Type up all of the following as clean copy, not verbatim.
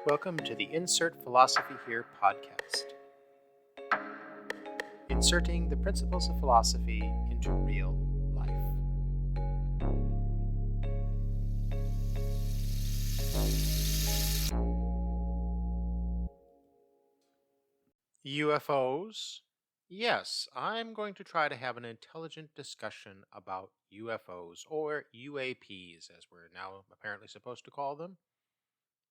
Welcome to the Insert Philosophy Here podcast. Inserting the principles of philosophy into real life. UFOs? Yes, I'm going to try to have an intelligent discussion about UFOs, or UAPs as we're now apparently supposed to call them.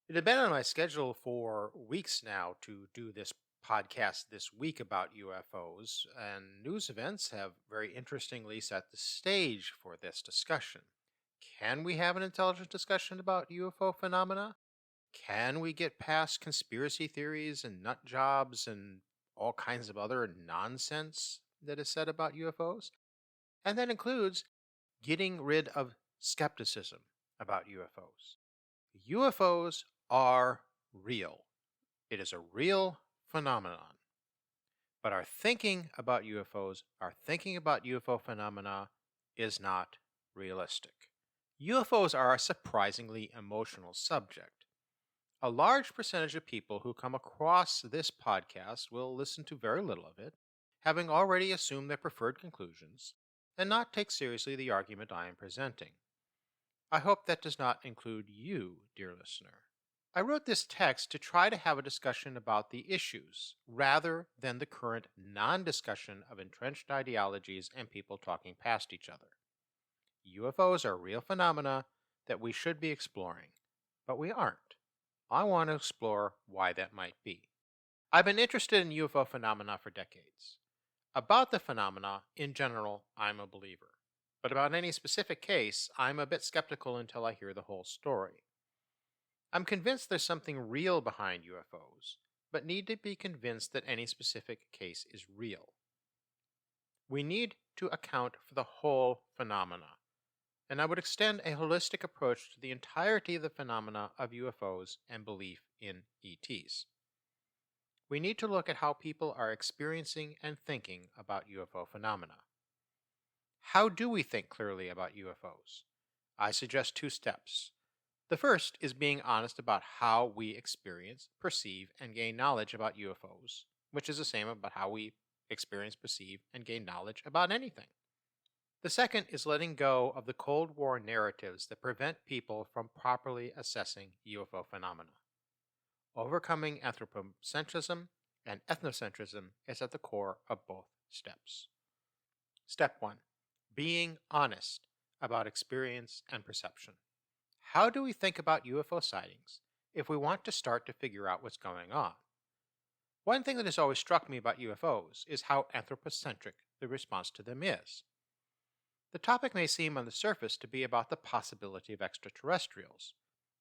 It had been on my schedule for weeks now to do this podcast this week about UFOs, and news events have very interestingly set the stage for this discussion. Can we have an intelligent discussion about UFO phenomena? Can we get past conspiracy theories and nut jobs and all kinds of other nonsense that is said about UFOs? And that includes getting rid of skepticism about UFOs. UFOs are real. It is a real phenomenon. But our thinking about UFOs, our thinking about UFO phenomena is not realistic. UFOs are a surprisingly emotional subject. A large percentage of people who come across this podcast will listen to very little of it, having already assumed their preferred conclusions, and not take seriously the argument I am presenting. I hope that does not include you, dear listener. I wrote this text to try to have a discussion about the issues, rather than the current non-discussion of entrenched ideologies and people talking past each other. UFOs are real phenomena that we should be exploring, but we aren't. I want to explore why that might be. I've been interested in UFO phenomena for decades. About the phenomena, in general, I'm a believer. But about any specific case, I'm a bit skeptical until I hear the whole story. I'm convinced there's something real behind UFOs, but need to be convinced that any specific case is real. We need to account for the whole phenomena, and I would extend a holistic approach to the entirety of the phenomena of UFOs and belief in ETs. We need to look at how people are experiencing and thinking about UFO phenomena. How do we think clearly about UFOs? I suggest two steps. The first is being honest about how we experience, perceive, and gain knowledge about UFOs, which is the same about how we experience, perceive, and gain knowledge about anything. The second is letting go of the Cold War narratives that prevent people from properly assessing UFO phenomena. Overcoming anthropocentrism and ethnocentrism is at the core of both steps. Step 1. Being honest about experience and perception. How do we think about UFO sightings if we want to start to figure out what's going on? One thing that has always struck me about UFOs is how anthropocentric the response to them is. The topic may seem on the surface to be about the possibility of extraterrestrials,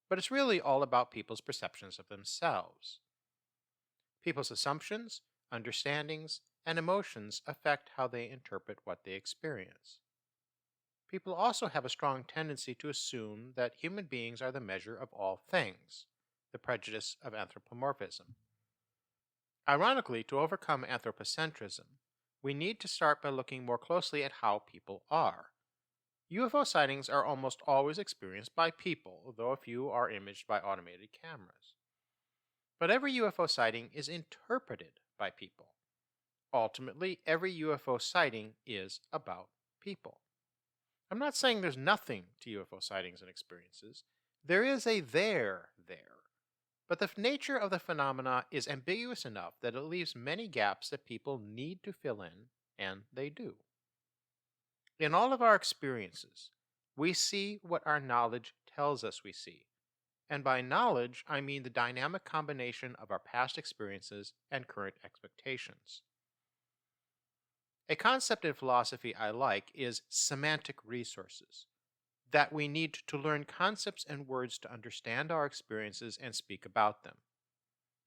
but it's really all about people's perceptions of themselves. People's assumptions, understandings, and emotions affect how they interpret what they experience. People also have a strong tendency to assume that human beings are the measure of all things, the prejudice of anthropomorphism. Ironically, to overcome anthropocentrism, we need to start by looking more closely at how people are. UFO sightings are almost always experienced by people, though a few are imaged by automated cameras. But every UFO sighting is interpreted by people. Ultimately, every UFO sighting is about people. I'm not saying there's nothing to UFO sightings and experiences. There is a there. But the nature of the phenomena is ambiguous enough that it leaves many gaps that people need to fill in, and they do. In all of our experiences, we see what our knowledge tells us we see. And by knowledge, I mean the dynamic combination of our past experiences and current expectations. A concept in philosophy I like is semantic resources, that we need to learn concepts and words to understand our experiences and speak about them.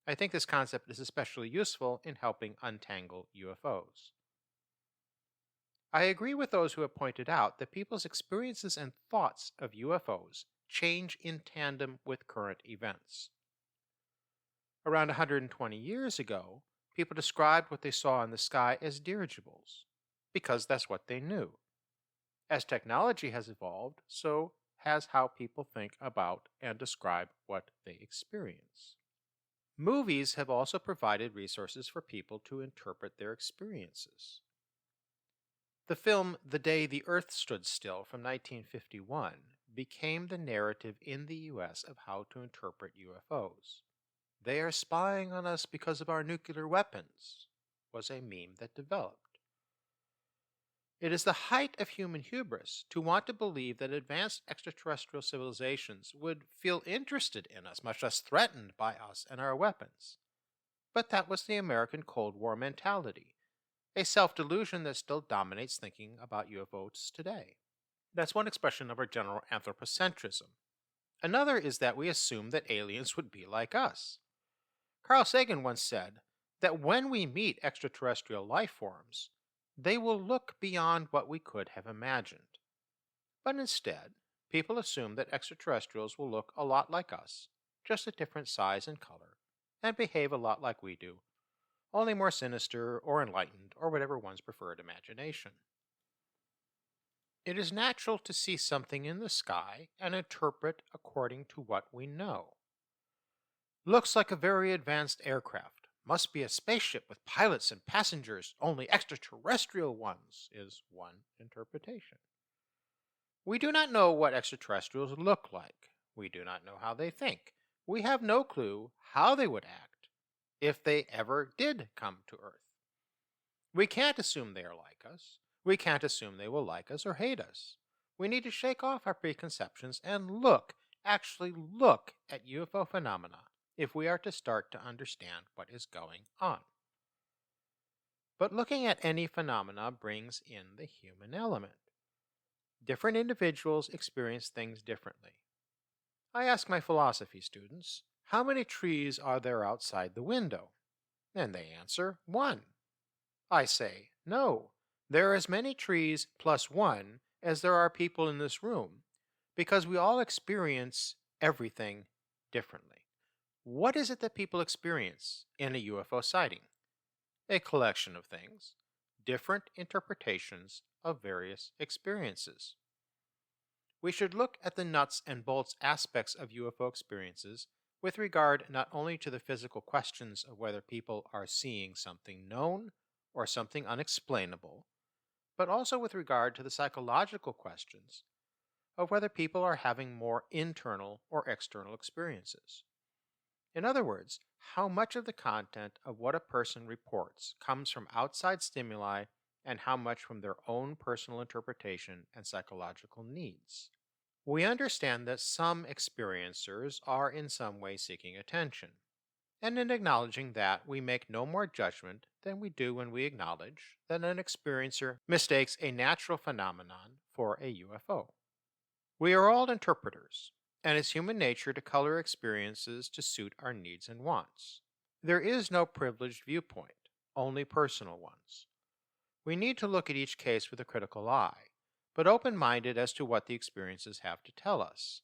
I think this concept is especially useful in helping untangle UFOs. I agree with those who have pointed out that people's experiences and thoughts of UFOs change in tandem with current events. Around 120 years ago, people described what they saw in the sky as dirigibles, because that's what they knew. As technology has evolved, so has how people think about and describe what they experience. Movies have also provided resources for people to interpret their experiences. The film The Day the Earth Stood Still from 1951 became the narrative in the US of how to interpret UFOs. They are spying on us because of our nuclear weapons, was a meme that developed. It is the height of human hubris to want to believe that advanced extraterrestrial civilizations would feel interested in us, much less threatened by us and our weapons. But that was the American Cold War mentality, a self-delusion that still dominates thinking about UFOs today. That's one expression of our general anthropocentrism. Another is that we assume that aliens would be like us. Carl Sagan once said that when we meet extraterrestrial life forms, they will look beyond what we could have imagined. But instead, people assume that extraterrestrials will look a lot like us, just a different size and color, and behave a lot like we do, only more sinister or enlightened or whatever one's preferred imagination. It is natural to see something in the sky and interpret according to what we know. Looks like a very advanced aircraft. Must be a spaceship with pilots and passengers, only extraterrestrial ones, is one interpretation. We do not know what extraterrestrials look like. We do not know how they think. We have no clue how they would act if they ever did come to Earth. We can't assume they are like us. We can't assume they will like us or hate us. We need to shake off our preconceptions and actually look at UFO phenomena if we are to start to understand what is going on. But looking at any phenomena brings in the human element. Different individuals experience things differently. I ask my philosophy students, how many trees are there outside the window? And they answer, 1. I say, no, there are as many trees plus 1 as there are people in this room, because we all experience everything differently. What is it that people experience in a UFO sighting? A collection of things, different interpretations of various experiences. We should look at the nuts and bolts aspects of UFO experiences with regard not only to the physical questions of whether people are seeing something known or something unexplainable, but also with regard to the psychological questions of whether people are having more internal or external experiences. In other words, how much of the content of what a person reports comes from outside stimuli and how much from their own personal interpretation and psychological needs. We understand that some experiencers are in some way seeking attention, and in acknowledging that, we make no more judgment than we do when we acknowledge that an experiencer mistakes a natural phenomenon for a UFO. We are all interpreters, and it's human nature to color experiences to suit our needs and wants. There is no privileged viewpoint, only personal ones. We need to look at each case with a critical eye, but open-minded as to what the experiences have to tell us.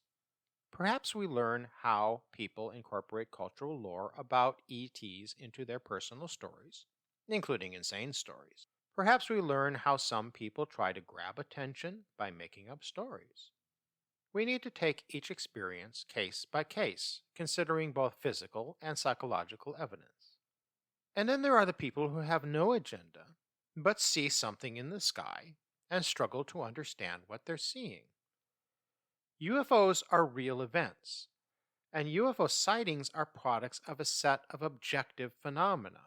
Perhaps we learn how people incorporate cultural lore about ETs into their personal stories, including insane stories. Perhaps we learn how some people try to grab attention by making up stories. We need to take each experience case by case, considering both physical and psychological evidence. And then there are the people who have no agenda, but see something in the sky and struggle to understand what they're seeing. UFOs are real events, and UFO sightings are products of a set of objective phenomena.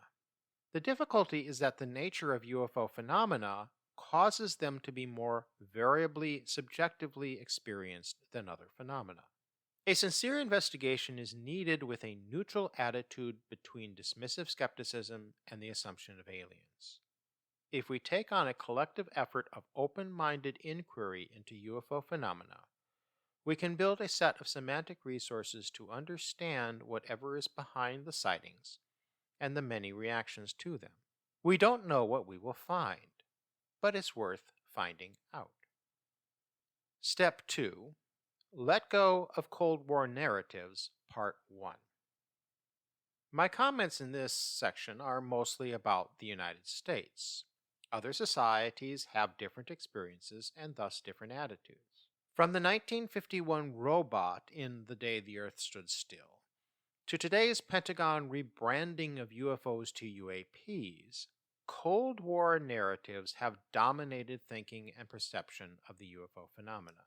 The difficulty is that the nature of UFO phenomena causes them to be more variably subjectively experienced than other phenomena. A sincere investigation is needed with a neutral attitude between dismissive skepticism and the assumption of aliens. If we take on a collective effort of open-minded inquiry into UFO phenomena, we can build a set of semantic resources to understand whatever is behind the sightings and the many reactions to them. We don't know what we will find, but it's worth finding out. Step 2. Let Go of Cold War Narratives, Part 1. My comments in this section are mostly about the United States. Other societies have different experiences and thus different attitudes. From the 1951 robot in The Day the Earth Stood Still To today's Pentagon rebranding of UFOs to UAPs, Cold War narratives have dominated thinking and perception of the UFO phenomena.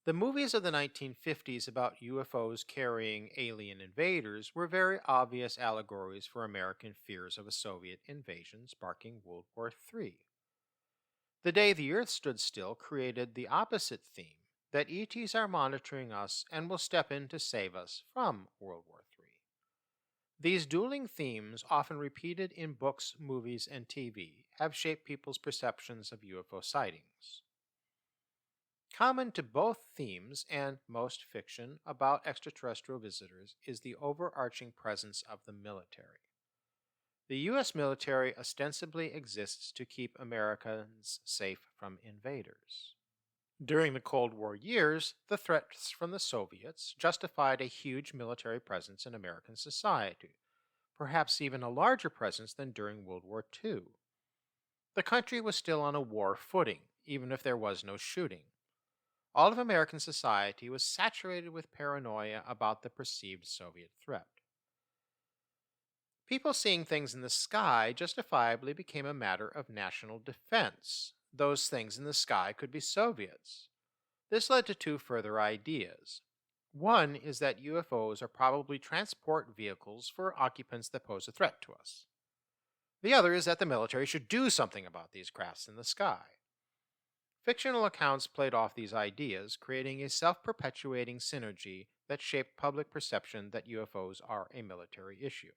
The movies of the 1950s about UFOs carrying alien invaders were very obvious allegories for American fears of a Soviet invasion sparking World War III. The Day the Earth Stood Still created the opposite theme that ETs are monitoring us and will step in to save us from World War III. These dueling themes, often repeated in books, movies, and TV, have shaped people's perceptions of UFO sightings. Common to both themes and most fiction about extraterrestrial visitors is the overarching presence of the military. The U.S. military ostensibly exists to keep Americans safe from invaders. During the Cold War years, the threats from the Soviets justified a huge military presence in American society, perhaps even a larger presence than during World War II. The country was still on a war footing, even if there was no shooting. All of American society was saturated with paranoia about the perceived Soviet threat. People seeing things in the sky justifiably became a matter of national defense. Those things in the sky could be Soviets. This led to two further ideas. One is that UFOs are probably transport vehicles for occupants that pose a threat to us. The other is that the military should do something about these crafts in the sky. Fictional accounts played off these ideas, creating a self-perpetuating synergy that shaped public perception that UFOs are a military issue.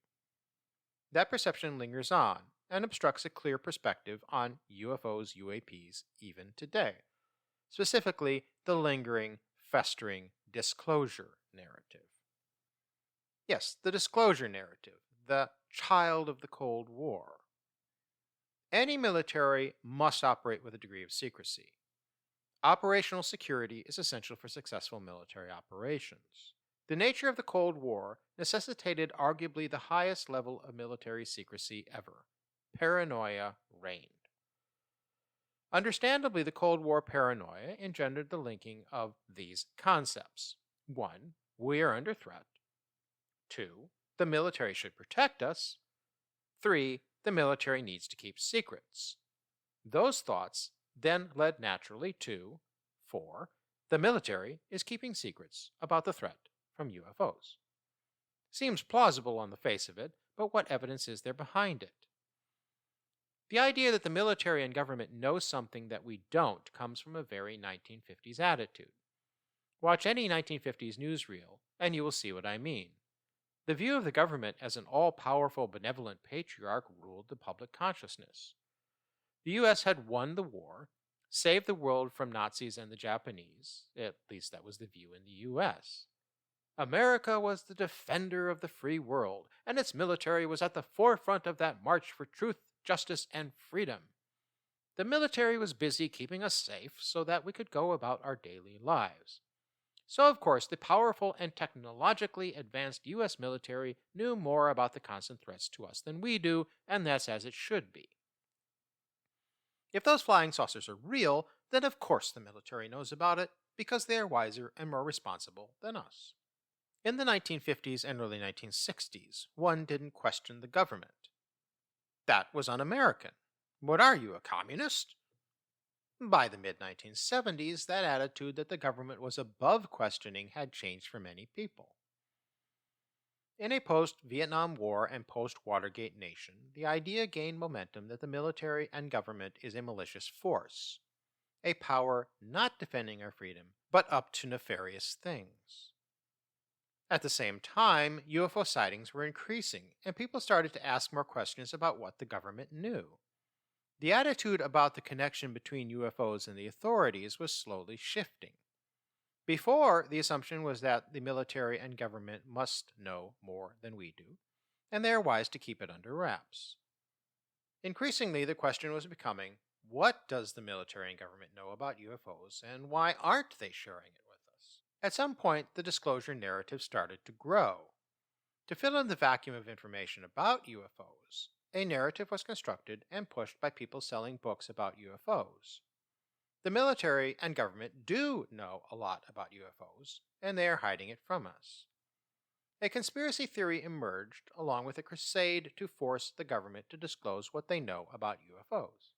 That perception lingers on and obstructs a clear perspective on UFOs, UAPs, even today. Specifically, the lingering, festering disclosure narrative. Yes, the disclosure narrative, the child of the Cold War. Any military must operate with a degree of secrecy. Operational security is essential for successful military operations. The nature of the Cold War necessitated arguably the highest level of military secrecy ever. Paranoia reigned. Understandably, the Cold War paranoia engendered the linking of these concepts. 1. We are under threat. 2. The military should protect us. 3. The military needs to keep secrets. Those thoughts then led naturally to 4. The military is keeping secrets about the threat from UFOs. Seems plausible on the face of it, but what evidence is there behind it? The idea that the military and government know something that we don't comes from a very 1950s attitude. Watch any 1950s newsreel, and you will see what I mean. The view of the government as an all-powerful benevolent patriarch ruled the public consciousness. The U.S. had won the war, saved the world from Nazis and the Japanese, at least that was the view in the U.S. America was the defender of the free world, and its military was at the forefront of that march for truth, justice, and freedom. The military was busy keeping us safe so that we could go about our daily lives. So, of course, the powerful and technologically advanced U.S. military knew more about the constant threats to us than we do, and that's as it should be. If those flying saucers are real, then of course the military knows about it, because they are wiser and more responsible than us. In the 1950s and early 1960s, one didn't question the government. That was un-American. What are you, a communist? By the mid-1970s, that attitude that the government was above questioning had changed for many people. In a post-Vietnam War and post-Watergate nation, the idea gained momentum that the military and government is a malicious force, a power not defending our freedom, but up to nefarious things. At the same time, UFO sightings were increasing, and people started to ask more questions about what the government knew. The attitude about the connection between UFOs and the authorities was slowly shifting. Before, the assumption was that the military and government must know more than we do, and they are wise to keep it under wraps. Increasingly, the question was becoming, what does the military and government know about UFOs, and why aren't they sharing it with us? At some point, the disclosure narrative started to grow. To fill in the vacuum of information about UFOs, a narrative was constructed and pushed by people selling books about UFOs. The military and government do know a lot about UFOs, and they are hiding it from us. a conspiracy theory emerged along with a crusade to force the government to disclose what they know about UFOs.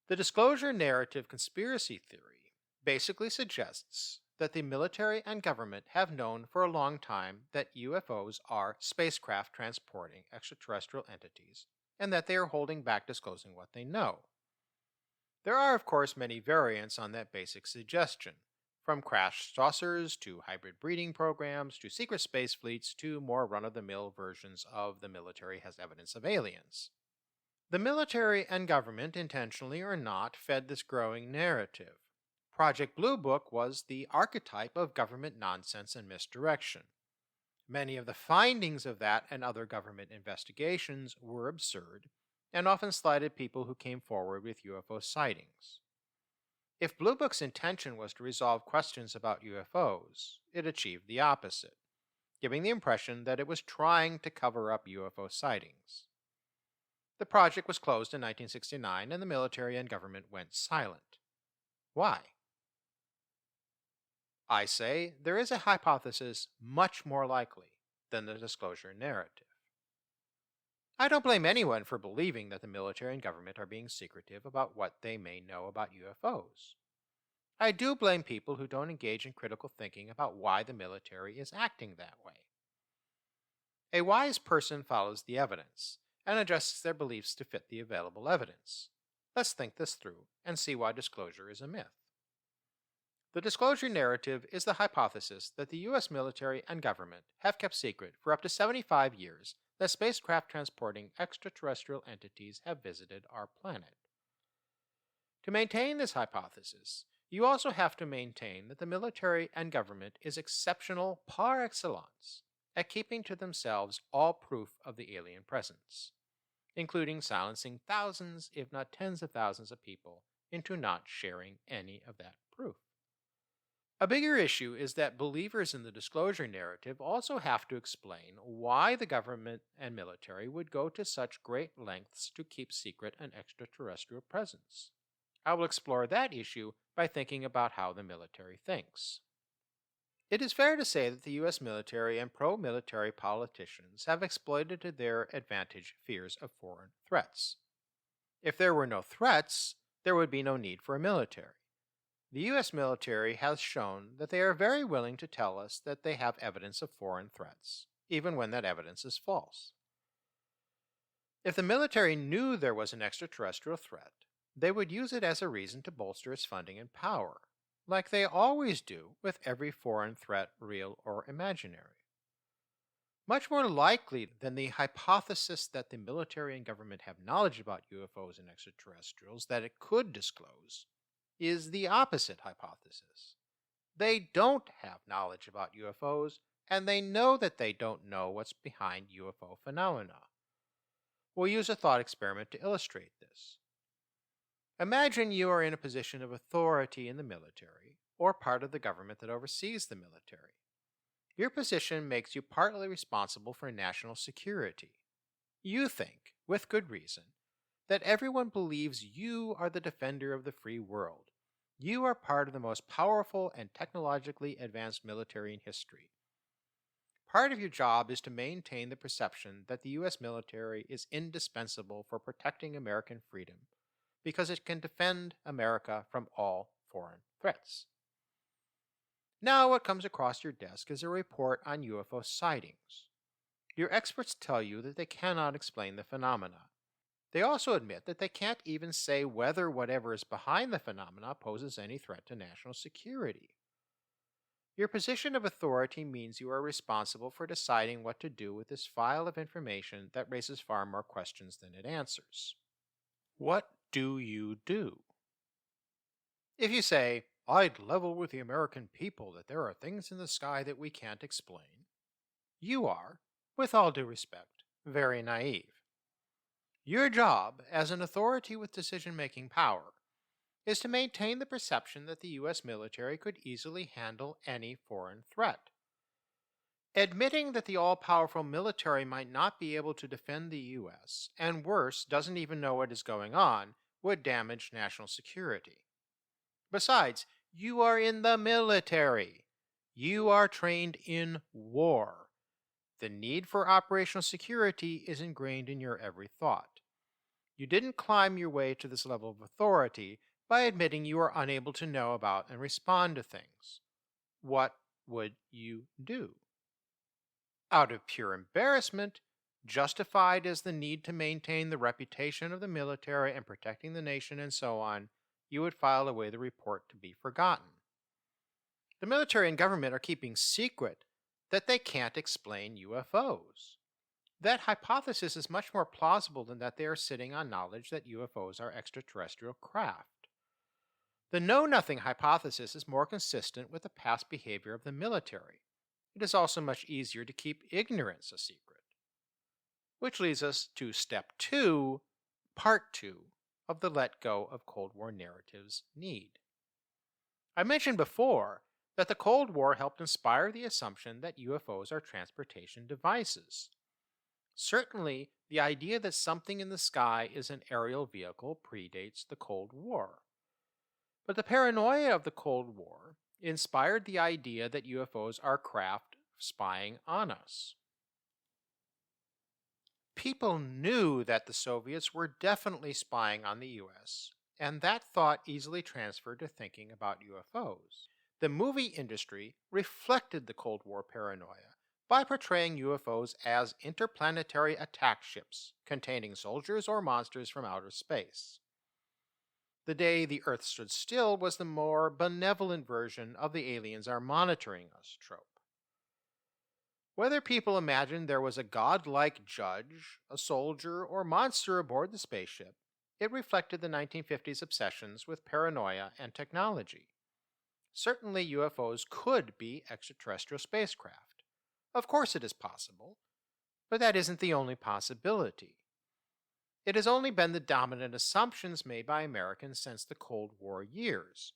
The disclosure narrative conspiracy theory basically suggests that the military and government have known for a long time that UFOs are spacecraft transporting extraterrestrial entities and that they are holding back disclosing what they know. There are, of course, many variants on that basic suggestion, from crash saucers to hybrid breeding programs to secret space fleets to more run of the mill versions of the military has evidence of aliens. The military and government, intentionally or not, fed this growing narrative. Project Blue Book was the archetype of government nonsense and misdirection. Many of the findings of that and other government investigations were absurd and often slighted people who came forward with UFO sightings. If Blue Book's intention was to resolve questions about UFOs, it achieved the opposite, giving the impression that it was trying to cover up UFO sightings. The project was closed in 1969 and the military and government went silent. Why? I say there is a hypothesis much more likely than the disclosure narrative. I don't blame anyone for believing that the military and government are being secretive about what they may know about UFOs. I do blame people who don't engage in critical thinking about why the military is acting that way. A wise person follows the evidence and adjusts their beliefs to fit the available evidence. Let's think this through and see why disclosure is a myth. The disclosure narrative is the hypothesis that the U.S. military and government have kept secret for up to 75 years that spacecraft transporting extraterrestrial entities have visited our planet. To maintain this hypothesis, you also have to maintain that the military and government is exceptional par excellence at keeping to themselves all proof of the alien presence, including silencing thousands, if not tens of thousands of people into not sharing any of that proof. A bigger issue is that believers in the disclosure narrative also have to explain why the government and military would go to such great lengths to keep secret an extraterrestrial presence. I will explore that issue by thinking about how the military thinks. It is fair to say that the U.S. military and pro-military politicians have exploited to their advantage fears of foreign threats. If there were no threats, there would be no need for a military. The U.S. military has shown that they are very willing to tell us that they have evidence of foreign threats, even when that evidence is false. If the military knew there was an extraterrestrial threat, they would use it as a reason to bolster its funding and power, like they always do with every foreign threat, real or imaginary. Much more likely than the hypothesis that the military and government have knowledge about UFOs and extraterrestrials that it could disclose is the opposite hypothesis. They don't have knowledge about UFOs, and they know that they don't know what's behind UFO phenomena. We'll use a thought experiment to illustrate this. Imagine you are in a position of authority in the military, or part of the government that oversees the military. Your position makes you partly responsible for national security. You think, with good reason, that everyone believes you are the defender of the free world. You are part of the most powerful and technologically advanced military in history. Part of your job is to maintain the perception that the U.S. military is indispensable for protecting American freedom because it can defend America from all foreign threats. Now what comes across your desk is a report on UFO sightings. Your experts tell you that they cannot explain the phenomena. They also admit that they can't even say whether whatever is behind the phenomena poses any threat to national security. Your position of authority means you are responsible for deciding what to do with this file of information that raises far more questions than it answers. What do you do? If you say, I'd level with the American people that there are things in the sky that we can't explain, you are, with all due respect, very naive. Your job, as an authority with decision-making power, is to maintain the perception that the U.S. military could easily handle any foreign threat. Admitting that the all-powerful military might not be able to defend the U.S., and worse, doesn't even know what is going on, would damage national security. Besides, you are in the military. You are trained in war. The need for operational security is ingrained in your every thought. You didn't climb your way to this level of authority by admitting you are unable to know about and respond to things. What would you do? Out of pure embarrassment, justified as the need to maintain the reputation of the military and protecting the nation and so on, you would file away the report to be forgotten. The military and government are keeping secret that they can't explain UFOs. That hypothesis is much more plausible than that they are sitting on knowledge that UFOs are extraterrestrial craft. The know nothing hypothesis is more consistent with the past behavior of the military. It is also much easier to keep ignorance a secret. Which leads us to step 2, part 2 of the let go of Cold War narratives need. I mentioned before that the Cold War helped inspire the assumption that UFOs are transportation devices. Certainly, the idea that something in the sky is an aerial vehicle predates the Cold War. But the paranoia of the Cold War inspired the idea that UFOs are craft spying on us. People knew that the Soviets were definitely spying on the US, and that thought easily transferred to thinking about UFOs. The movie industry reflected the Cold War paranoia by portraying UFOs as interplanetary attack ships containing soldiers or monsters from outer space. The day the Earth stood still was the more benevolent version of the aliens are monitoring us trope. Whether people imagined there was a godlike judge, a soldier, or monster aboard the spaceship, it reflected the 1950s obsessions with paranoia and technology. Certainly UFOs could be extraterrestrial spacecraft. Of course it is possible, but that isn't the only possibility. It has only been the dominant assumptions made by Americans since the Cold War years.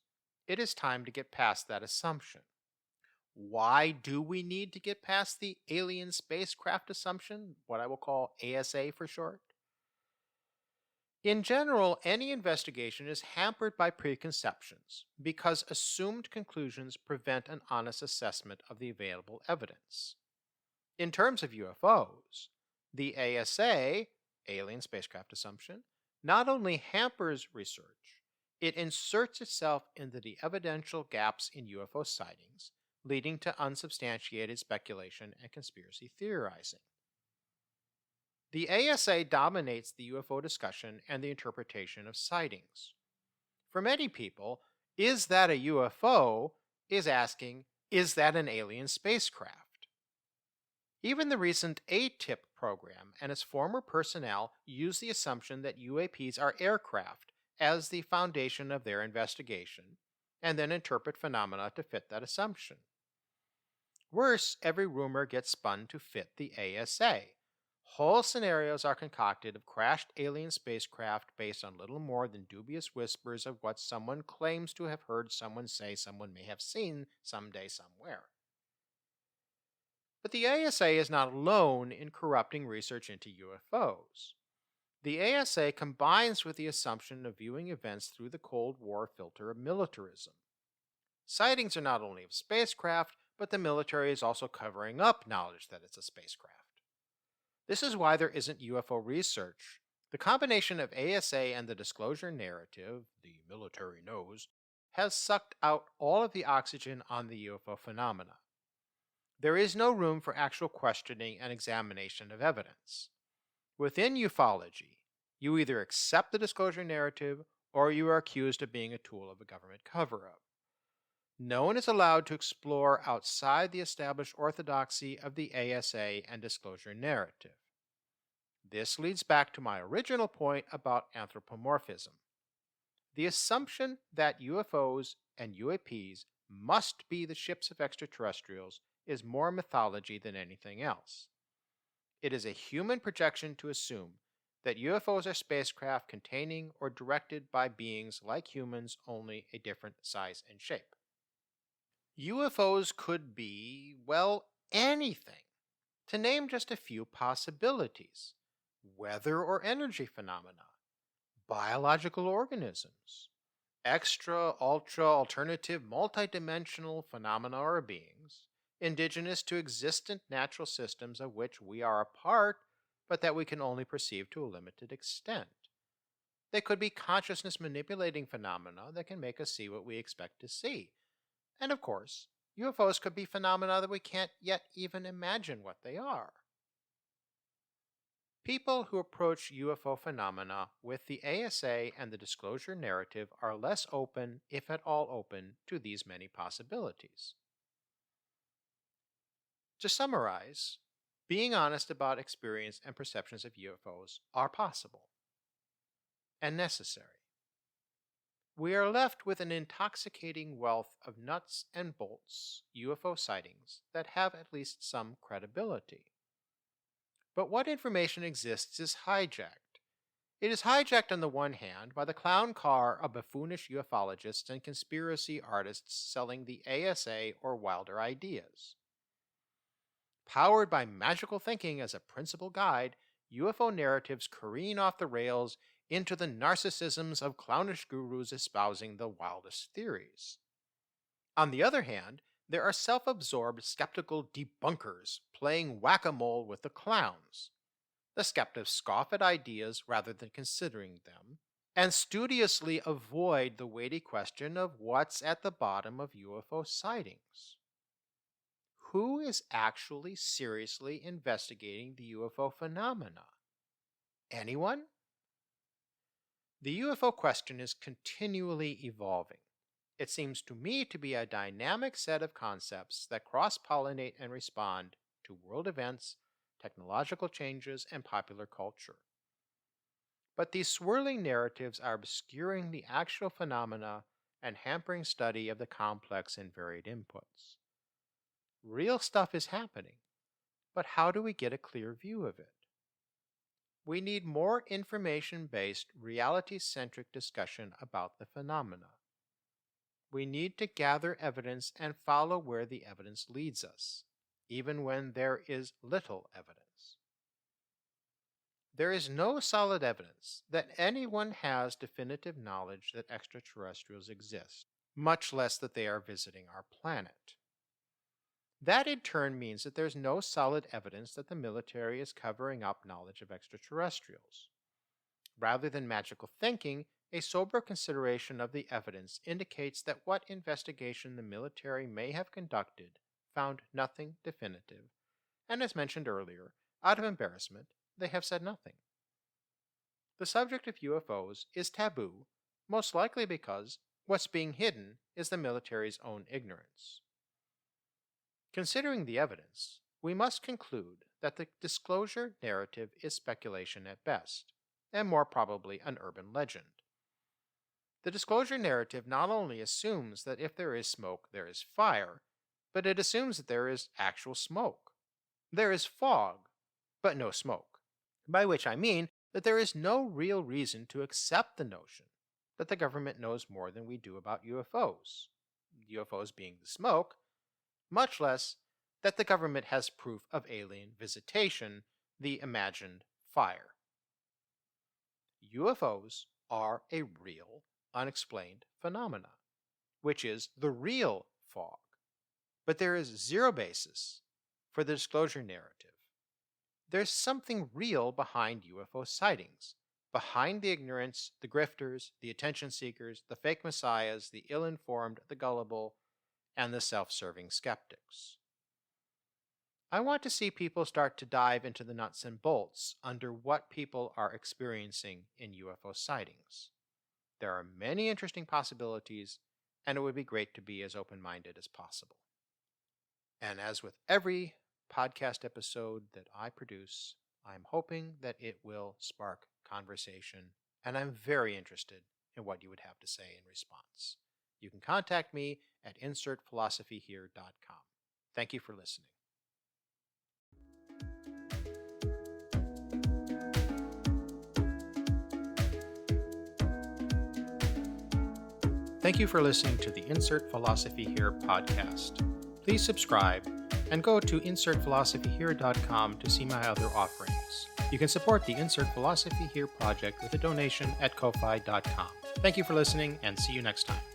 It is time to get past that assumption. Why do we need to get past the alien spacecraft assumption, what I will call ASA for short? In general, any investigation is hampered by preconceptions because assumed conclusions prevent an honest assessment of the available evidence. In terms of UFOs, the ASA, alien spacecraft assumption, not only hampers research, it inserts itself into the evidential gaps in UFO sightings, leading to unsubstantiated speculation and conspiracy theorizing. The ASA dominates the UFO discussion and the interpretation of sightings. For many people, is that a UFO is asking, is that an alien spacecraft? Even the recent ATIP program and its former personnel use the assumption that UAPs are aircraft as the foundation of their investigation, and then interpret phenomena to fit that assumption. Worse, every rumor gets spun to fit the ASA. Whole scenarios are concocted of crashed alien spacecraft based on little more than dubious whispers of what someone claims to have heard someone say someone may have seen someday somewhere. But the ASA is not alone in corrupting research into UFOs. The ASA combines with the assumption of viewing events through the Cold War filter of militarism. Sightings are not only of spacecraft, but the military is also covering up knowledge that it's a spacecraft. This is why there isn't UFO research. The combination of ASA and the disclosure narrative, the military knows, has sucked out all of the oxygen on the UFO phenomena. There is no room for actual questioning and examination of evidence. Within ufology, you either accept the disclosure narrative or you are accused of being a tool of a government cover-up. No one is allowed to explore outside the established orthodoxy of the ASA and disclosure narrative. This leads back to my original point about anthropomorphism. The assumption that UFOs and UAPs must be the ships of extraterrestrials is more mythology than anything else. It is a human projection to assume that UFOs are spacecraft containing or directed by beings like humans, only a different size and shape. UFOs could be, well, anything. To name just a few possibilities: weather or energy phenomena, biological organisms, extra, ultra, alternative, multidimensional phenomena or beings, indigenous to existent natural systems of which we are a part, but that we can only perceive to a limited extent. They could be consciousness manipulating phenomena that can make us see what we expect to see. And of course, UFOs could be phenomena that we can't yet even imagine what they are. People who approach UFO phenomena with the ASA and the disclosure narrative are less open, if at all open, to these many possibilities. To summarize, being honest about experience and perceptions of UFOs are possible and necessary. We are left with an intoxicating wealth of nuts and bolts UFO sightings that have at least some credibility. But what information exists is hijacked. It is hijacked on the one hand by the clown car of buffoonish ufologists and conspiracy artists selling the ASA or wilder ideas. Powered by magical thinking as a principal guide, UFO narratives careen off the rails into the narcissisms of clownish gurus espousing the wildest theories. On the other hand, there are self-absorbed skeptical debunkers playing whack-a-mole with the clowns. The skeptics scoff at ideas rather than considering them, and studiously avoid the weighty question of what's at the bottom of UFO sightings. Who is actually seriously investigating the UFO phenomena? Anyone? The UFO question is continually evolving. It seems to me to be a dynamic set of concepts that cross-pollinate and respond to world events, technological changes, and popular culture. But these swirling narratives are obscuring the actual phenomena and hampering study of the complex and varied inputs. Real stuff is happening, but how do we get a clear view of it? We need more information-based, reality-centric discussion about the phenomena. We need to gather evidence and follow where the evidence leads us, even when there is little evidence. There is no solid evidence that anyone has definitive knowledge that extraterrestrials exist, much less that they are visiting our planet. That in turn means that there's no solid evidence that the military is covering up knowledge of extraterrestrials. Rather than magical thinking, a sober consideration of the evidence indicates that what investigation the military may have conducted found nothing definitive, and as mentioned earlier, out of embarrassment, they have said nothing. The subject of UFOs is taboo, most likely because what's being hidden is the military's own ignorance. Considering the evidence, we must conclude that the disclosure narrative is speculation at best, and more probably an urban legend. The disclosure narrative not only assumes that if there is smoke, there is fire, but it assumes that there is actual smoke. There is fog, but no smoke. By which I mean that there is no real reason to accept the notion that the government knows more than we do about UFOs, UFOs being the smoke, much less that the government has proof of alien visitation, the imagined fire. UFOs are a real, unexplained phenomena, which is the real fog. But there is zero basis for the disclosure narrative. There's something real behind UFO sightings, behind the ignorance, the grifters, the attention seekers, the fake messiahs, the ill-informed, the gullible, and the self-serving skeptics. I want to see people start to dive into the nuts and bolts under what people are experiencing in UFO sightings. There are many interesting possibilities, and it would be great to be as open-minded as possible. And as with every podcast episode that I produce, I'm hoping that it will spark conversation, and I'm very interested in what you would have to say in response. You can contact me at insertphilosophyhere.com. Thank you for listening. Thank you for listening to the Insert Philosophy Here podcast. Please subscribe and go to insertphilosophyhere.com to see my other offerings. You can support the Insert Philosophy Here project with a donation at ko-fi.com. Thank you for listening, and see you next time.